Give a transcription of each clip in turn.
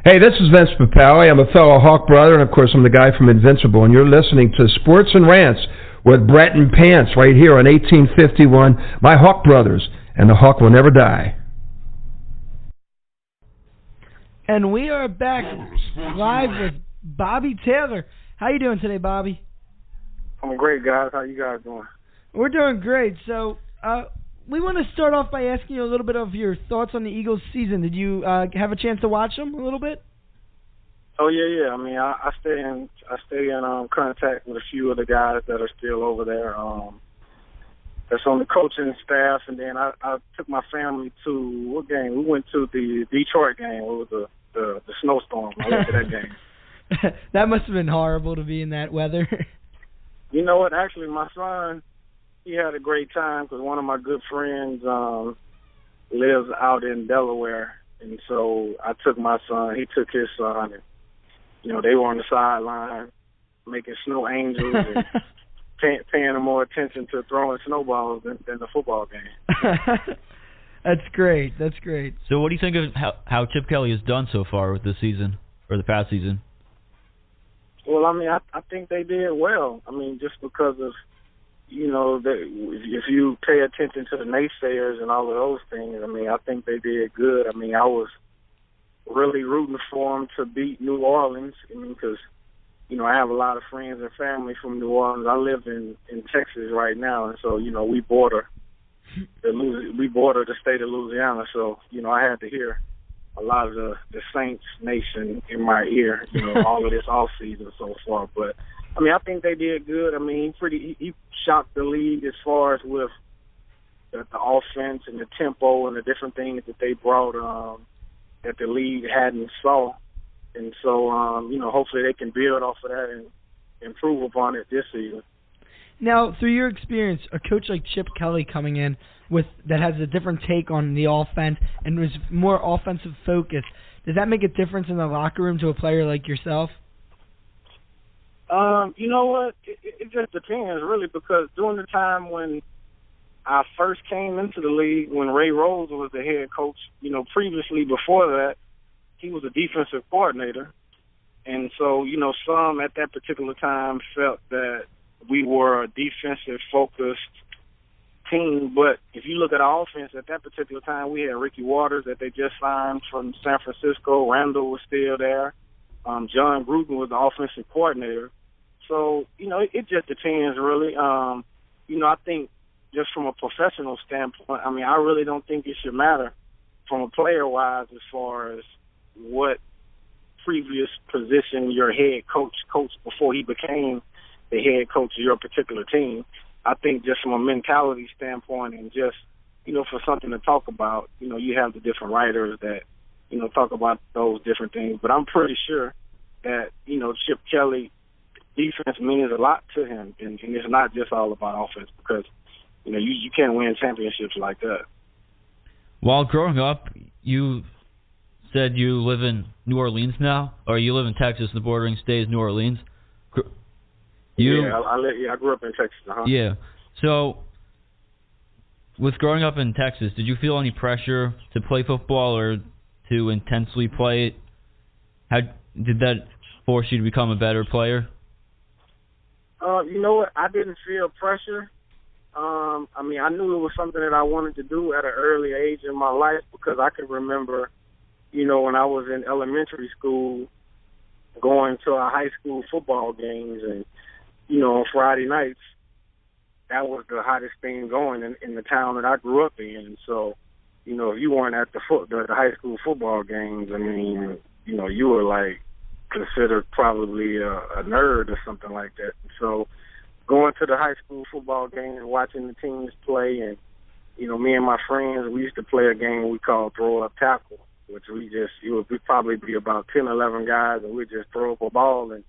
Hey, this is Vince Papale. I'm a fellow Hawk brother, and of course I'm the guy from Invincible, and you're listening to Sports and Rants with Brett and Pants right here on 1851, my Hawk brothers, and the Hawk will never die. And we are back live with Bobby Taylor. How you doing today, Bobby? I'm great, guys. How you guys doing? We're doing great. So, we want to start off by asking you a little bit of your thoughts on the Eagles' season. Did you have a chance to watch them a little bit? Oh yeah. I mean, I stay in contact with a few of the guys that are still over there. That's on the coaching staff, and then I took my family to what game? We went to the Detroit game. It was the snowstorm. I went to that game. That must have been horrible to be in that weather. You know what? Actually, my son, he had a great time because one of my good friends lives out in Delaware, and so I took my son. He took his son, and they were on the sideline making snow angels and paying more attention to throwing snowballs than the football game. That's great. That's great. So, what do you think of how Chip Kelly has done so far with this season or the past season? Well, I mean, I think they did well. I mean, just because of if you pay attention to the naysayers and all of those things, I mean, I think they did good. I mean, I was really rooting for them to beat New Orleans. I mean, because I have a lot of friends and family from New Orleans. I live in Texas right now, and so we border the state of Louisiana. So I had to hear a lot of the Saints Nation in my ear, all of this off season so far. But I mean, I think they did good. I mean, he shocked the league as far as with the offense and the tempo and the different things that they brought that the league hadn't saw. And so, hopefully they can build off of that and improve upon it this season. Now, through your experience, a coach like Chip Kelly coming in that has a different take on the offense and was more offensive focused, does that make a difference in the locker room to a player like yourself? You know what? It just depends, really, because during the time when I first came into the league, when Ray Rhodes was the head coach, previously before that, he was a defensive coordinator. And so, some at that particular time felt that we were a defensive-focused team. But if you look at our offense at that particular time, we had Ricky Waters that they just signed from San Francisco. Randall was still there. John Gruden was the offensive coordinator. So, it just depends, really. I think just from a professional standpoint, I mean, I really don't think it should matter from a player-wise as far as what previous position your head coach coached before he became the head coach of your particular team. I think just from a mentality standpoint and just, for something to talk about, you have the different writers that, talk about those different things. But I'm pretty sure that, Chip Kelly, defense means a lot to him. And it's not just all about offense because, you can't win championships like that. While growing up, you said you live in New Orleans now, or you live in Texas, the bordering state is New Orleans. I grew up in Texas. Uh-huh. Yeah. So, with growing up in Texas, did you feel any pressure to play football or to intensely play it? How did that force you to become a better player? You know what? I didn't feel pressure. I mean, I knew it was something that I wanted to do at an early age in my life because I could remember, when I was in elementary school, going to our high school football games and, on Friday nights, that was the hottest thing going in the town that I grew up in. And so, if you weren't at the high school football games, I mean, you were like considered probably a nerd or something like that. So going to the high school football games and watching the teams play and, me and my friends, we used to play a game we called throw up tackle, which we'd probably be about 10, 11 guys and we'd just throw up a ball and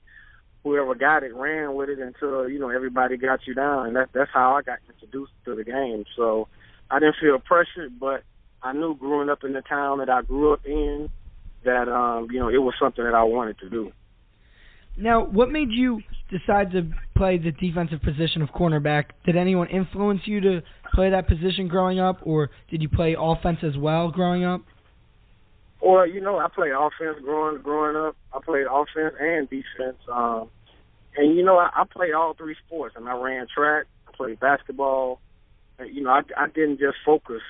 whoever got it ran with it until, everybody got you down. And that's how I got introduced to the game. So I didn't feel pressured, but I knew growing up in the town that I grew up in that, it was something that I wanted to do. Now, what made you decide to play the defensive position of cornerback? Did anyone influence you to play that position growing up, or did you play offense as well growing up? Well, I played offense growing up. I played offense and defense. And I played all three sports. And I ran track. I played basketball. And, I didn't just focus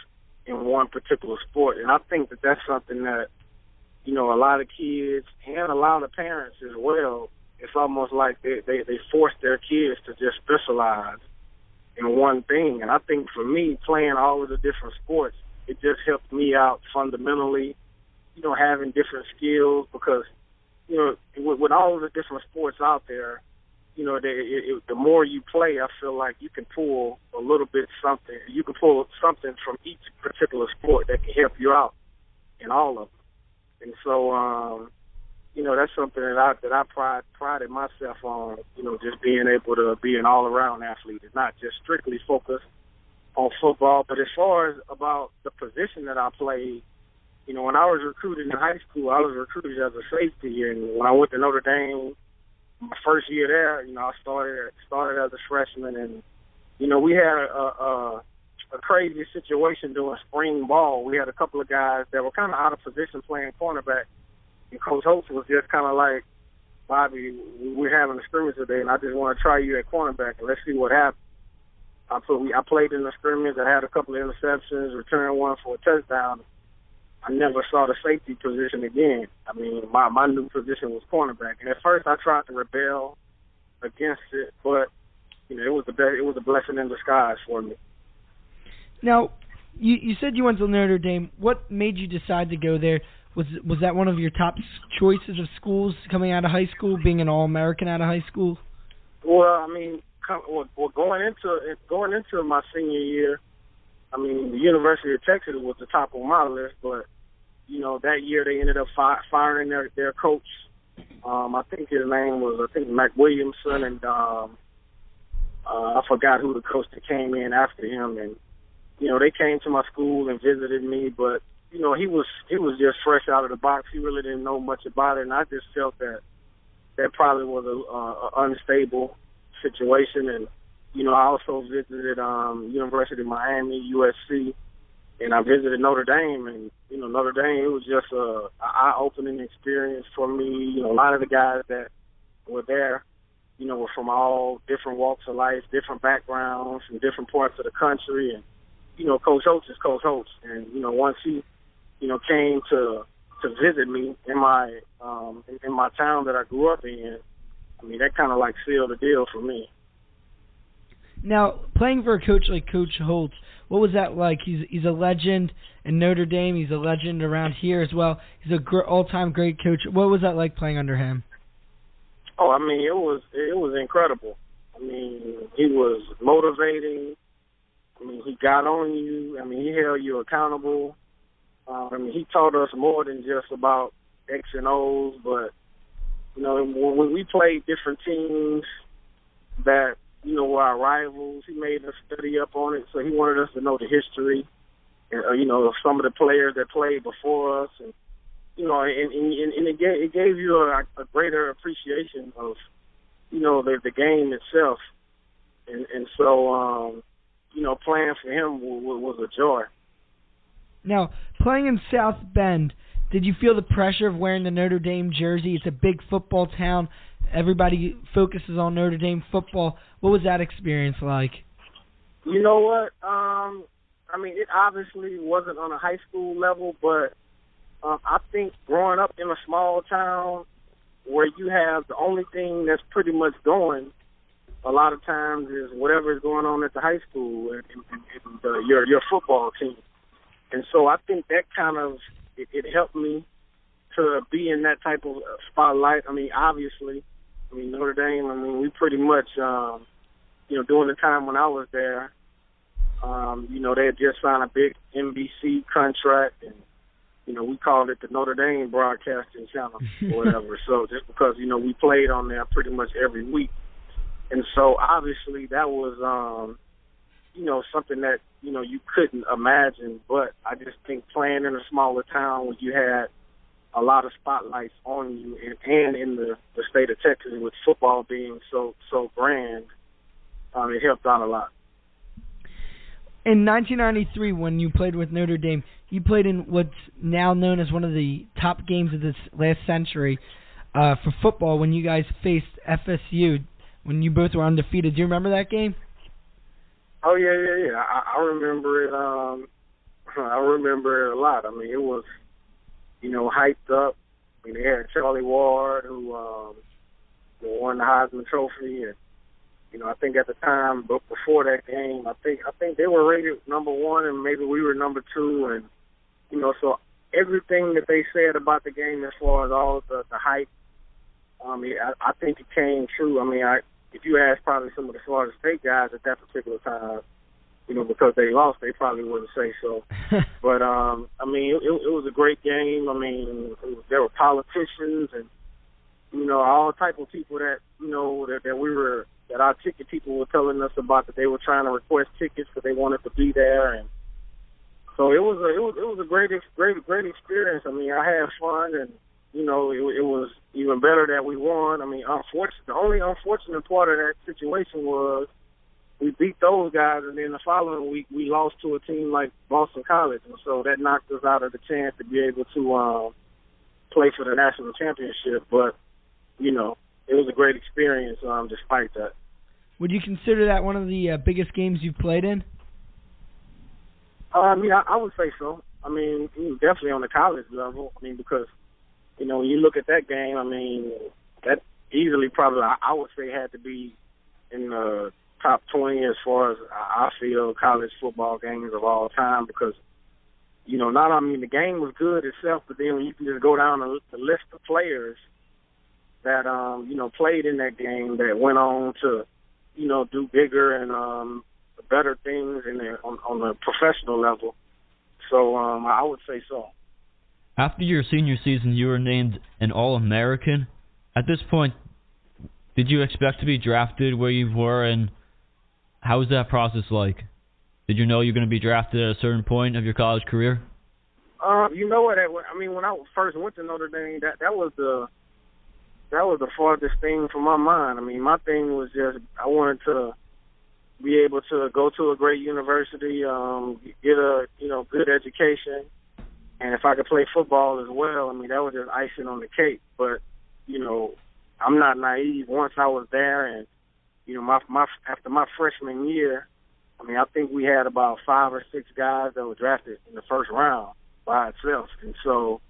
in one particular sport. And I think that that's something that, a lot of kids and a lot of parents as well, it's almost like they force their kids to just specialize in one thing. And I think for me, playing all of the different sports, it just helped me out fundamentally, having different skills because, with all of the different sports out there, the more you play, I feel like you can pull a little bit something. You can pull something from each particular sport that can help you out in all of them. And so, that's something that I prided myself on, just being able to be an all-around athlete and not just strictly focused on football. But as far as about the position that I played, when I was recruited in high school, I was recruited as a safety. And when I went to Notre Dame, my first year there, I started as a freshman. And, we had a crazy situation during spring ball. We had a couple of guys that were kind of out of position playing cornerback. And Coach Holtz was just kind of like, Bobby, we're having a scrimmage today, and I just want to try you at cornerback, and let's see what happens. I played in the scrimmage. I had a couple of interceptions, returned one for a touchdown. I never saw the safety position again. I mean, my new position was cornerback. And at first I tried to rebel against it, but, it was a blessing in disguise for me. Now, you said you went to Notre Dame. What made you decide to go there? Was that one of your top choices of schools coming out of high school, being an All-American out of high school? Well, I mean, going into my senior year, I mean, the University of Texas was the top on my list, but, that year they ended up firing their coach. I think his name was, Mac Williamson, and I forgot who the coach that came in after him. And, they came to my school and visited me, but, he was just fresh out of the box. He really didn't know much about it, and I just felt that probably was a unstable situation. And, I also visited University of Miami, USC, and I visited Notre Dame. And, Notre Dame, it was just an eye-opening experience for me. A lot of the guys that were there, were from all different walks of life, different backgrounds, from different parts of the country. And, Coach Holtz is Coach Holtz. And, once he, came to visit me in my town that I grew up in, I mean, that kind of like sealed the deal for me. Now, playing for a coach like Coach Holtz, what was that like? He's a legend in Notre Dame. He's a legend around here as well. He's a all-time great coach. What was that like playing under him? Oh, I mean, it was incredible. I mean, he was motivating. I mean, he got on you. I mean, he held you accountable. I mean, he taught us more than just about X and O's, but, when we played different teams that, were our rivals, he made us study up on it. So he wanted us to know the history, of some of the players that played before us. And, and it gave you a greater appreciation of, the game itself. And so, playing for him was a joy. Now, playing in South Bend, did you feel the pressure of wearing the Notre Dame jersey? It's a big football town. Everybody focuses on Notre Dame football. What was that experience like? You know what? I mean, it obviously wasn't on a high school level, but I think growing up in a small town where you have the only thing that's pretty much going a lot of times is whatever is going on at the high school and your football team. And so I think that kind of, it helped me to be in that type of spotlight. I mean, obviously, Notre Dame, we pretty much, during the time when I was there, they had just signed a big NBC contract, and, we called it the Notre Dame Broadcasting Channel or whatever. So just because, we played on there pretty much every week. And so obviously that was, something that, you couldn't imagine. But I just think playing in a smaller town where you had a lot of spotlights on you and in the state of Texas with football being so grand, it helped out a lot. In 1993, when you played with Notre Dame, you played in what's now known as one of the top games of this last century for football when you guys faced FSU, when you both were undefeated. Do you remember that game? Oh, yeah. I remember it. I remember it a lot. I mean, it was, hyped up. I mean, they had Charlie Ward, who won the Heisman Trophy, and I think at the time, but before that game, I think they were rated number 1, and maybe we were number 2, and so everything that they said about the game as far as all the hype, I think it came true. I mean, if you ask probably some of the Florida State guys at that particular time, because they lost, they probably wouldn't say so. But I mean, it was a great game. I mean, there were politicians and all type of people that that our ticket people were telling us about, that they were trying to request tickets because they wanted to be there, and so it was a great experience. I mean, I had fun, and it was even better that we won. I mean, the only unfortunate part of that situation was we beat those guys, and then the following week we lost to a team like Boston College, and so that knocked us out of the chance to be able to play for the national championship. But it was a great experience despite that. Would you consider that one of the biggest games you've played in? I would say so. I mean, definitely on the college level. I mean, because, when you look at that game, I mean, that easily probably, I would say, had to be in the top 20 as far as I feel college football games of all time, because, the game was good itself, but then when you can just go down the list of players that, played in that game that went on to, do bigger and better things on the professional level. So I would say so. After your senior season, you were named an All-American. At this point, did you expect to be drafted where you were, and how was that process like? Did you know you were going to be drafted at a certain point of your college career? You know what? I mean, when I first went to Notre Dame, that was the farthest thing from my mind. I mean, my thing was just I wanted to be able to go to a great university, get a good education, and if I could play football as well, I mean, that was just icing on the cake. But I'm not naive. Once I was there, and after my freshman year, I mean, I think we had about 5 or 6 guys that were drafted in the first round by itself, and so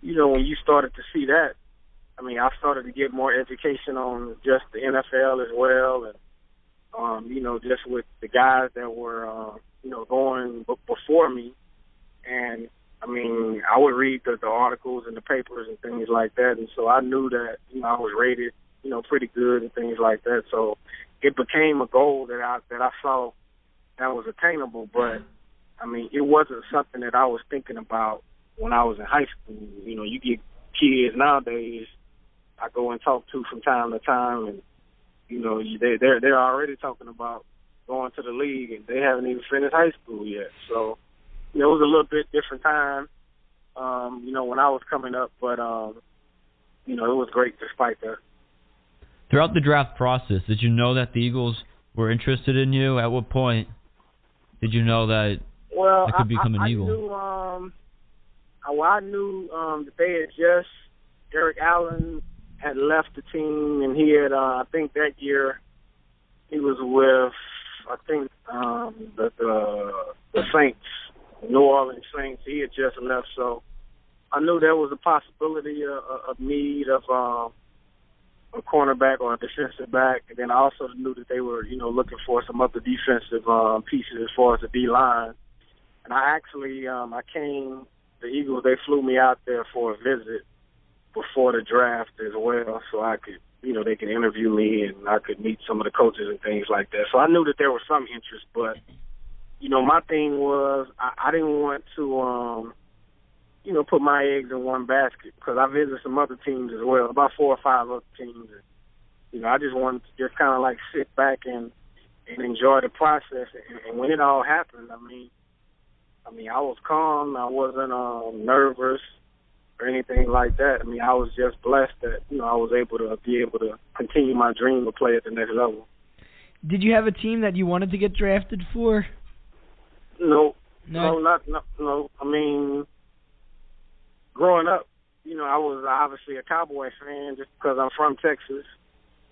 when you started to see that, I mean, I started to get more education on just the NFL as well, and just with the guys that were going before me, and I mean, I would read the articles and the papers and things like that, and so I knew that I was rated pretty good and things like that. So it became a goal that I saw that was attainable, but I mean, it wasn't something that I was thinking about when I was in high school. You get kids nowadays I go and talk to from time to time, and they're already talking about going to the league, and they haven't even finished high school yet. So it was a little bit different time, when I was coming up, but it was great despite that. Throughout the draft process, did you know that the Eagles were interested in you? At what point did you know that it could become an Eagle? I knew that they had just Eric Allen had left the team, and he had, I think that year, he was with, the Saints, New Orleans Saints. He had just left, so I knew there was a possibility of need of a cornerback or a defensive back, and then I also knew that they were, looking for some other defensive pieces as far as the D-line. And I actually, the Eagles, they flew me out there for a visit before the draft as well, so I could, they could interview me and I could meet some of the coaches and things like that. So I knew that there was some interest, but, my thing was I didn't want to, put my eggs in one basket, because I visited some other teams as well, about 4 or 5 other teams. And, I just wanted to just kind of like sit back and enjoy the process. And when it all happened, I mean, I was calm. I wasn't nervous or anything like that. I mean, I was just blessed that, I was able to continue my dream to play at the next level. Did you have a team that you wanted to get drafted for? No. No. No. I mean, growing up, I was obviously a Cowboy fan just because I'm from Texas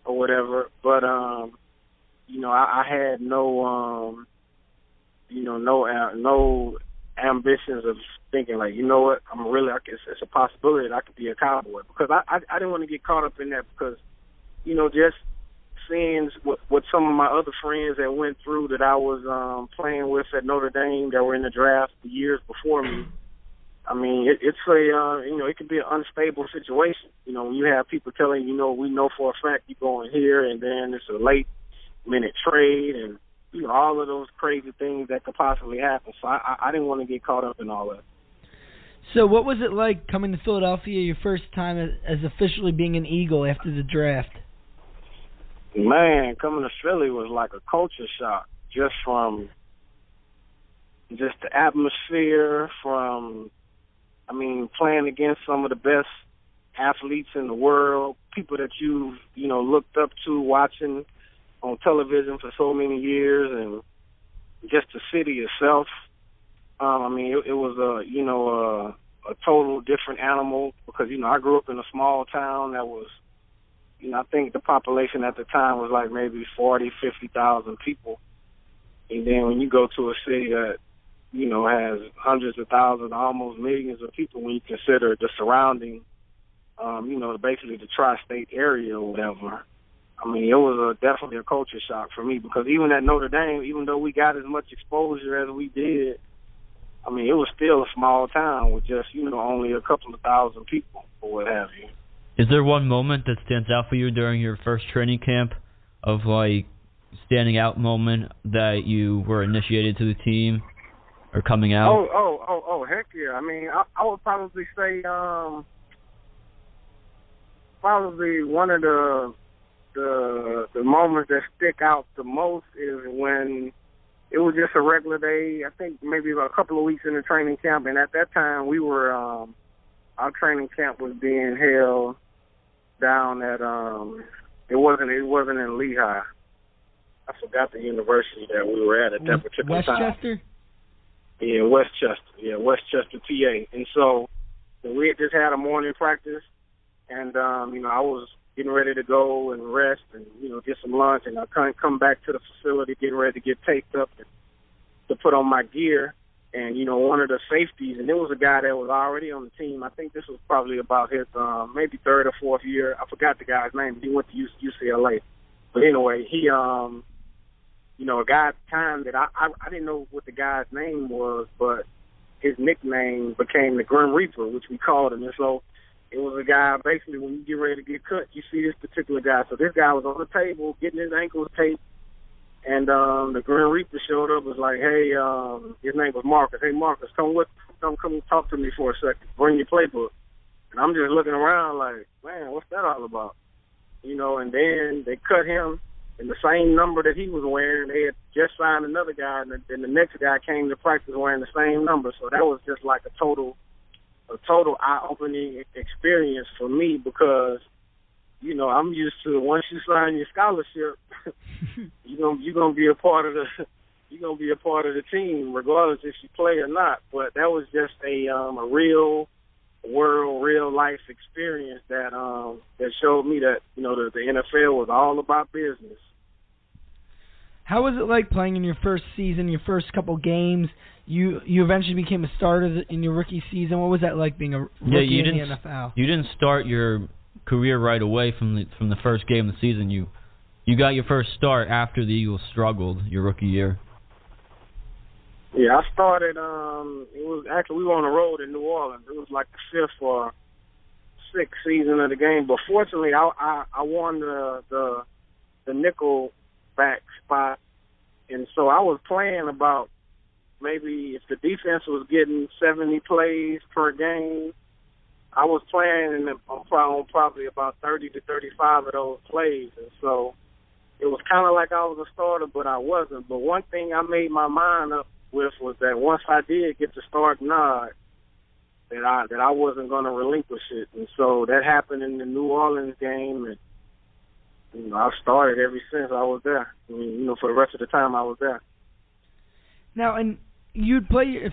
or whatever. But I had no no ambitions of thinking like, what, it's a possibility that I could be a Cowboy, because I didn't want to get caught up in that, because just seeing what some of my other friends that went through that I was playing with at Notre Dame that were in the draft the years before me. I mean, it's it can be an unstable situation. When you have people telling you, we know for a fact you're going here, and then it's a late minute trade, and all of those crazy things that could possibly happen. So I didn't want to get caught up in all that. So what was it like coming to Philadelphia your first time as officially being an Eagle after the draft? Man, coming to Philly was like a culture shock, just from the atmosphere, from playing against some of the best athletes in the world, people that you've, looked up to watching on television for so many years, and just the city itself. It was a total different animal, because, I grew up in a small town that was, I think the population at the time was like maybe 40, 50,000 people. And then when you go to a city that, has hundreds of thousands, almost millions of people, when you consider the surrounding, basically the tri-state area or whatever. It was definitely a culture shock for me, because even at Notre Dame, even though we got as much exposure as we did, it was still a small town with just, only a couple of thousand people or what have you. Is there one moment that stands out for you during your first training camp, of like standing out moment that you were initiated to the team or coming out? Oh, heck yeah. I would probably say probably one of the moments that stick out the most is when it was just a regular day. I think maybe about a couple of weeks in the training camp, and at that time we were our training camp was being held down at it wasn't in Lehigh. I forgot the university that we were at that particular time. Westchester? Yeah, Westchester, PA. And so we had just had a morning practice, and I was getting ready to go and rest and get some lunch, and I come back to the facility getting ready to get taped up to put on my gear. And one of the safeties, and it was a guy that was already on the team. I think this was probably about his maybe third or fourth year. I forgot the guy's name. He went to UCLA. But anyway, he a guy at the time that I didn't know what the guy's name was, but his nickname became the Grim Reaper, which we called him. And so it was a guy, basically, when you get ready to get cut, you see this particular guy. So this guy was on the table getting his ankles taped, and the Grim Reaper showed up, was like, hey, his name was Marcus. Hey, Marcus, come talk to me for a second. Bring your playbook. And I'm just looking around like, man, what's that all about? And then they cut him in the same number that he was wearing. They had just signed another guy, and then the next guy came to practice wearing the same number. So that was just like a total eye-opening experience for me, because, I'm used to, once you sign your scholarship, you're gonna be a part of the team, regardless if you play or not. But that was just a real world, real life experience that showed me that the NFL was all about business. How was it like playing in your first season, your first couple games? You eventually became a starter in your rookie season. What was that like being a rookie in the NFL? You didn't start your career right away from the first game of the season. You got your first start after the Eagles struggled your rookie year. Yeah, I started. It was actually, we were on the road in New Orleans. It was like the fifth or sixth season of the game. But fortunately, I won the nickel back spot, and so I was playing about, maybe if the defense was getting 70 plays per game, I was playing on probably about 30 to 35 of those plays. And so it was kind of like I was a starter, but I wasn't. But one thing I made my mind up with was that once I did get the start nod, that I wasn't going to relinquish it. And so that happened in the New Orleans game, and I've started ever since I was there. For the rest of the time I was there. Now, and you'd play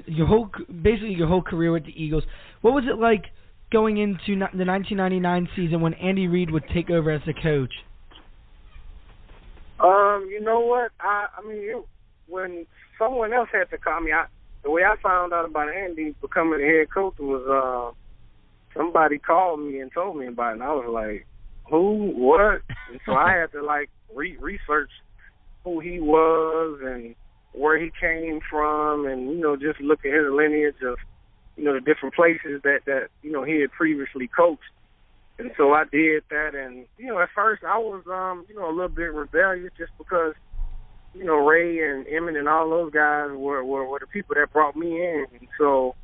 your whole career with the Eagles. What was it like going into the 1999 season when Andy Reid would take over as the coach? You know what? When someone else had to call me, the way I found out about Andy becoming the head coach was somebody called me and told me about it, and I was like, who? What? And so I had to research who he was and where he came from, and just look at his lineage of the different places that he had previously coached. And so I did that, and at first I was a little bit rebellious just because Ray and Emmett and all those guys were the people that brought me in. And so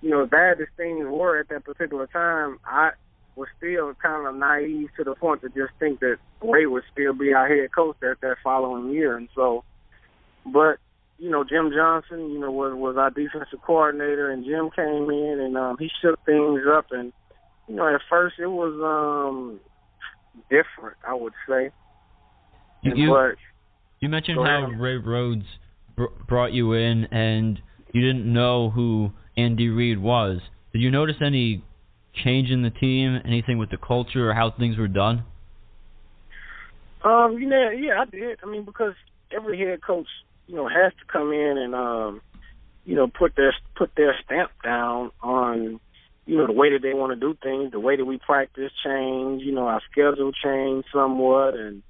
as bad as things were at that particular time, I was still kind of naive to the point to just think that Ray would still be our head coach that following year. And so, but Jim Johnson was our defensive coordinator, and Jim came in and he shook things up. And at first it was different, I would say. You mentioned how Ray Rhodes brought you in, and you didn't know who Andy Reid was. Did you notice any change in the team, anything with the culture or how things were done? Yeah, I did. Because every head coach, has to come in and put their stamp down on the way that they want to do things, the way that we practice changed, our schedule changed somewhat, and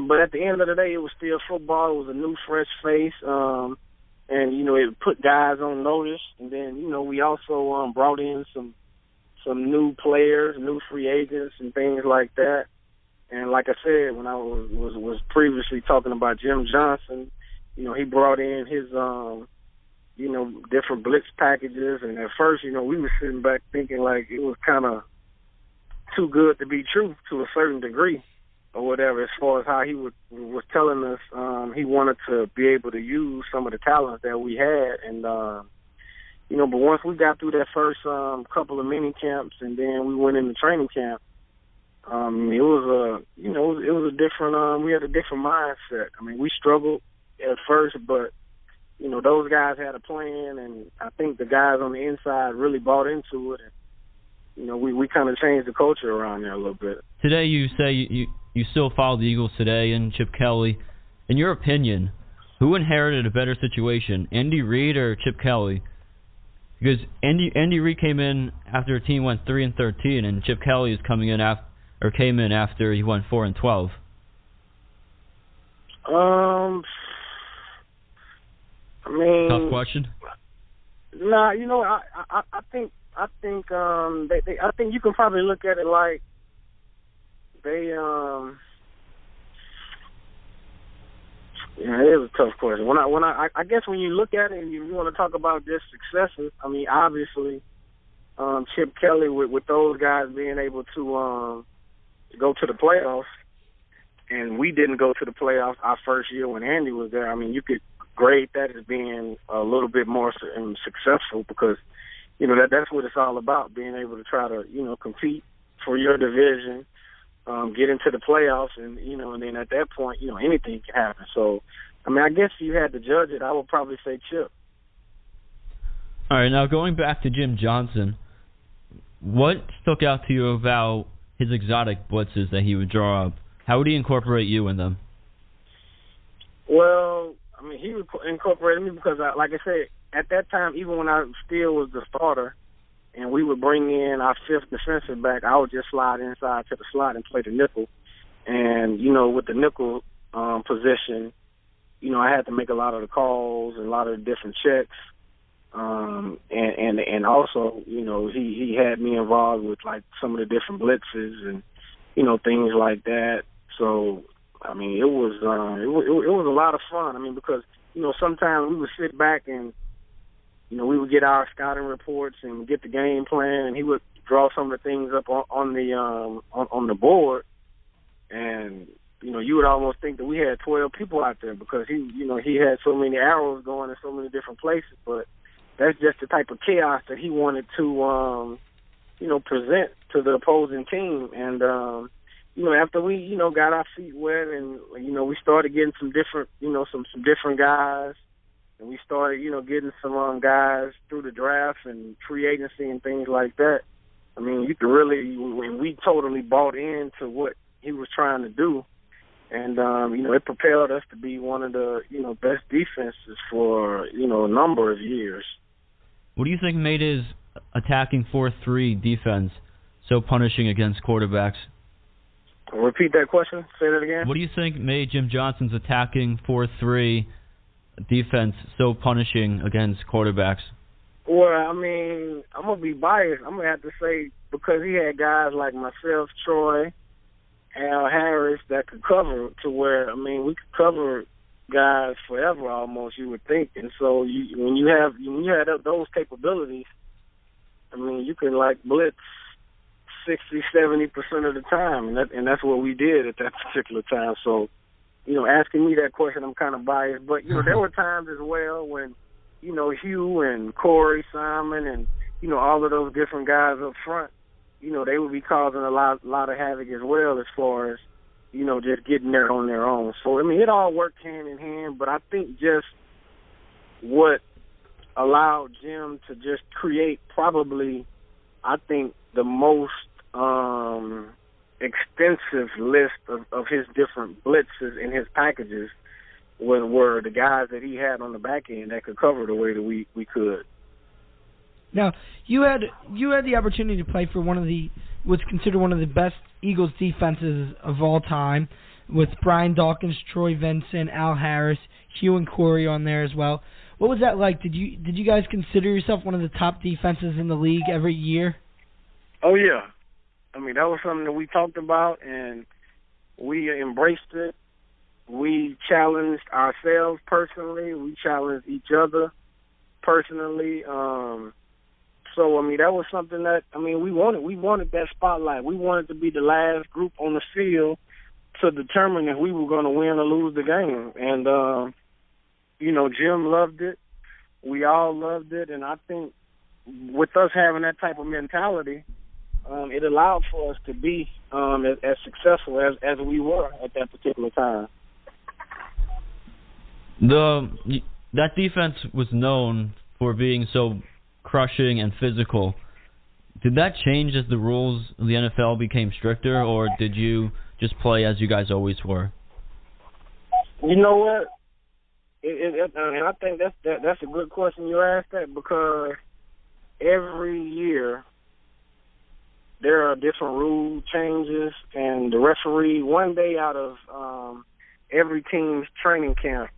but at the end of the day, it was still football. It was a new, fresh face, and it put guys on notice. And then we also brought in some new players, new free agents, and things like that. And like I said, when I was previously talking about Jim Johnson, he brought in his different blitz packages, and at first, we were sitting back thinking like it was kind of too good to be true to a certain degree, or whatever, as far as how he was telling us he wanted to be able to use some of the talents that we had. And, but once we got through that first couple of mini camps and then we went into training camp, it was a different, we had a different mindset. We struggled at first, but, those guys had a plan, and I think the guys on the inside really bought into it. And, we kind of changed the culture around there a little bit. Today you say you still follow the Eagles today and Chip Kelly. In your opinion, who inherited a better situation, Andy Reid or Chip Kelly? Because Andy Reid came in after a team went 3-13, and Chip Kelly is came in after he went 4-12. Tough question. Nah, I think I think you can probably look at it like they yeah, it is a tough question. I guess when you look at it and you want to talk about just successes, obviously Chip Kelly with those guys being able to go to the playoffs, and we didn't go to the playoffs our first year when Andy was there. You could grade that as being a little bit more successful because that's what it's all about, being able to try to compete for your division, get into the playoffs, and and then at that point anything can happen. So I guess if you had to judge it, I would probably say Chip. All right, now going back to Jim Johnson, what stuck out to you about his exotic blitzes that he would draw up? How would he incorporate you in them? Well, he would incorporate me because, like I said, at that time, even when I still was the starter, and we would bring in our fifth defensive back, I would just slide inside to the slot and play the nickel. And, with the nickel position, I had to make a lot of the calls and a lot of the different checks. And also, he had me involved with like some of the different blitzes and, things like that. So, it was a lot of fun. Because, sometimes we would sit back and, we would get our scouting reports and get the game plan, and he would draw some of the things up on the board. And, you would almost think that we had 12 people out there because he had so many arrows going in so many different places. But that's just the type of chaos that he wanted to, present to the opposing team. And, after we, got our feet wet and, we started getting some different, some different guys, and we started, getting some guys through the draft and free agency and things like that. I mean, you could really, when we totally bought into what he was trying to do, and, it propelled us to be one of the, best defenses for, a number of years. What do you think made his attacking 4-3 defense so punishing against quarterbacks? Repeat that question. Say that again. What do you think made Jim Johnson's attacking 4-3 defense so punishing against quarterbacks? Well, I mean, I'm going to be biased. I'm going to have to say because he had guys like myself, Troy, Al Harris that could cover to where, we could cover guys forever almost, you would think. And so when you have those capabilities, you can like blitz 60-70% of the time, and that's what we did at that particular time. So, asking me that question, I'm kind of biased. But there were times as well when, Hugh and Corey Simon and all of those different guys up front, they would be causing a lot of havoc as well as far as just getting there on their own. So it all worked hand in hand. But I think just what allowed Jim to just create probably, I think, the most extensive list of his different blitzes in his packages were the guys that he had on the back end that could cover the way that we could. Now, you had the opportunity to play for what's considered one of the best Eagles defenses of all time, with Brian Dawkins, Troy Vincent, Al Harris, Hugh and Corey on there as well. What was that like? Did you guys consider yourself one of the top defenses in the league every year? Oh yeah, that was something that we talked about and we embraced it. We challenged ourselves personally. We challenged each other personally. So that was something that we wanted. We wanted that spotlight. We wanted to be the last group on the field to determine if we were going to win or lose the game. And Jim loved it. We all loved it, and I think with us having that type of mentality, it allowed for us to be as successful as we were at that particular time. That defense was known for being so crushing and physical. Did that change as the rules of the NFL became stricter, or did you just play as you guys always were? You know what? And I think that's a good question you asked that, because every year there are different rule changes, and the referee, one day out of every team's training camp,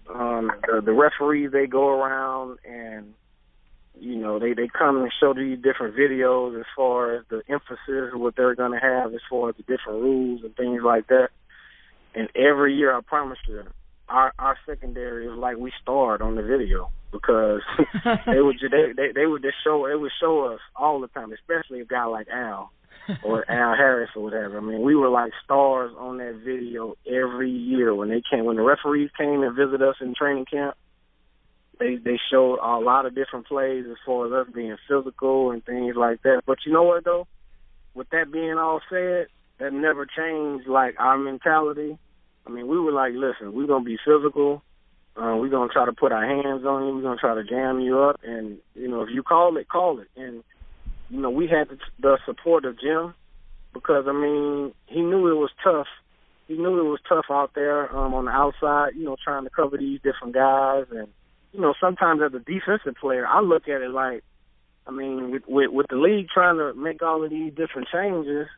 the referees, they go around and they come and show you different videos as far as the emphasis of what they're going to have as far as the different rules and things like that. And every year, I promise you, our secondary is like we starred on the video, because they would just show us all the time, especially a guy like Al or Al Harris or whatever. We were like stars on that video every year when the referees came and visited us in training camp. They showed a lot of different plays as far as us being physical and things like that. But you know what, though? With that being all said, that never changed, like, our mentality. We were like, listen, we're going to be physical. We're going to try to put our hands on you. We're going to try to jam you up. And, if you call it, call it. And, we had the support of Jim, because, he knew it was tough. He knew it was tough out there on the outside, trying to cover these different guys. And, sometimes as a defensive player, I look at it like, with the league trying to make all of these different changes,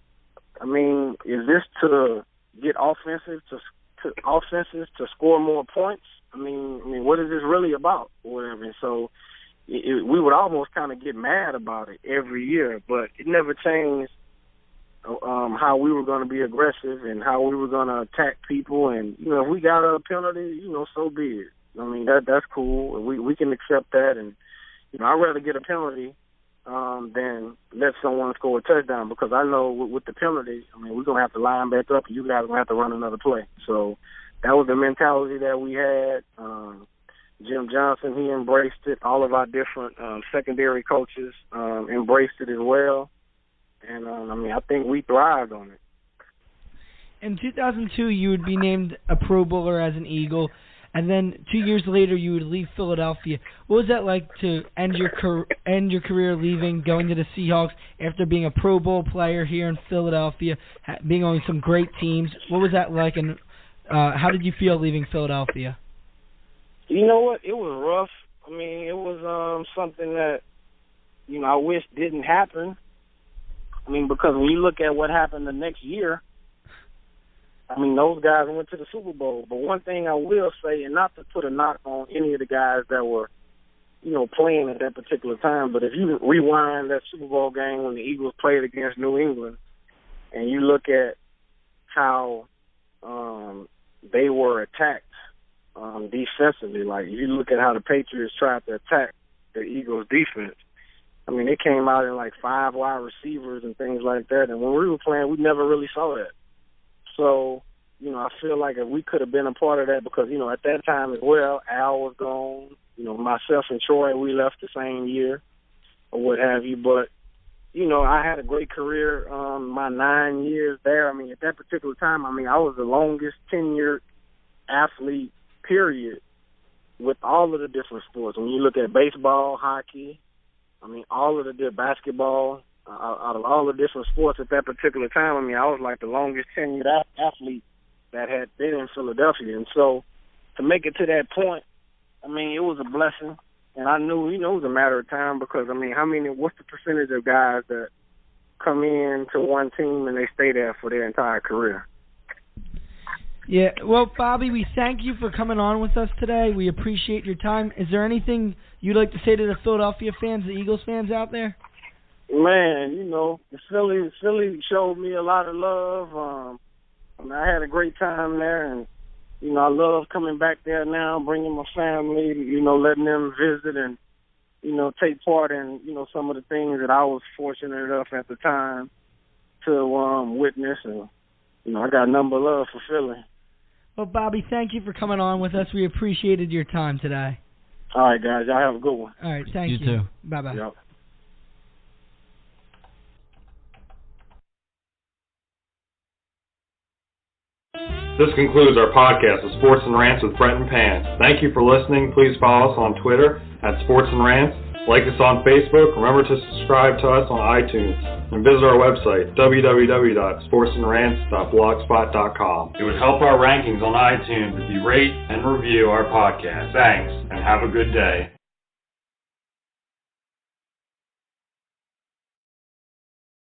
is this to get offenses to score more points? What is this really about or whatever? And so we would almost kind of get mad about it every year, but it never changed how we were going to be aggressive and how we were going to attack people. And, if we got a penalty, so be it. That's cool. We can accept that. And, I'd rather get a penalty than let someone score a touchdown, because I know with the penalty, we're going to have to line back up and you guys are going to have to run another play. So that was the mentality that we had. Jim Johnson, he embraced it. All of our different secondary coaches embraced it as well. And, I think we thrived on it. in 2002, you would be named a Pro Bowler as an Eagle, and then 2 years later, you would leave Philadelphia. What was that like to end your career leaving, going to the Seahawks after being a Pro Bowl player here in Philadelphia, being on some great teams? What was that like, and how did you feel leaving Philadelphia? You know what? It was rough. I mean, it was something that, you know, I wish didn't happen. I mean, because when you look at what happened the next year, I mean, those guys went to the Super Bowl. But one thing I will say, and not to put a knock on any of the guys that were, you know, playing at that particular time, but if you rewind that Super Bowl game when the Eagles played against New England, and you look at how they were attacked defensively, like you look at how the Patriots tried to attack the Eagles' defense. I mean, they came out in like 5 wide receivers and things like that, and when we were playing, we never really saw that. So, you know, I feel like if we could have been a part of that, because, you know, at that time as well, Al was gone. You know, myself and Troy, we left the same year or what have you. But, you know, I had a great career my 9 years there. I mean, at that particular time, I mean, I was the longest tenured athlete, period, with all of the different sports. When you look at baseball, hockey, I mean, all of the basketball, out of all the different sports at that particular time, I mean, I was like the longest tenured athlete that had been in Philadelphia. And so to make it to that point, I mean, it was a blessing. And I knew, you know, it was a matter of time because, I mean, what's the percentage of guys that come in to one team and they stay there for their entire career? Yeah, well, Bobby, we thank you for coming on with us today. We appreciate your time. Is there anything you'd like to say to the Philadelphia fans, the Eagles fans out there? Man, you know, Philly showed me a lot of love. I mean, I had a great time there, and, you know, I love coming back there now, bringing my family, you know, letting them visit and, you know, take part in, you know, some of the things that I was fortunate enough at the time to witness. And, you know, I got a number of love for Philly. Well, Bobby, thank you for coming on with us. We appreciated your time today. All right, guys. Y'all have a good one. All right, thank you. You too. Bye-bye. Yep. This concludes our podcast of Sports and Rants with Brent and Pants. Thank you for listening. Please follow us on Twitter at Sports and Rants. Like us on Facebook. Remember to subscribe to us on iTunes. And visit our website, www.sportsandrants.blogspot.com. It would help our rankings on iTunes if you rate and review our podcast. Thanks, and have a good day.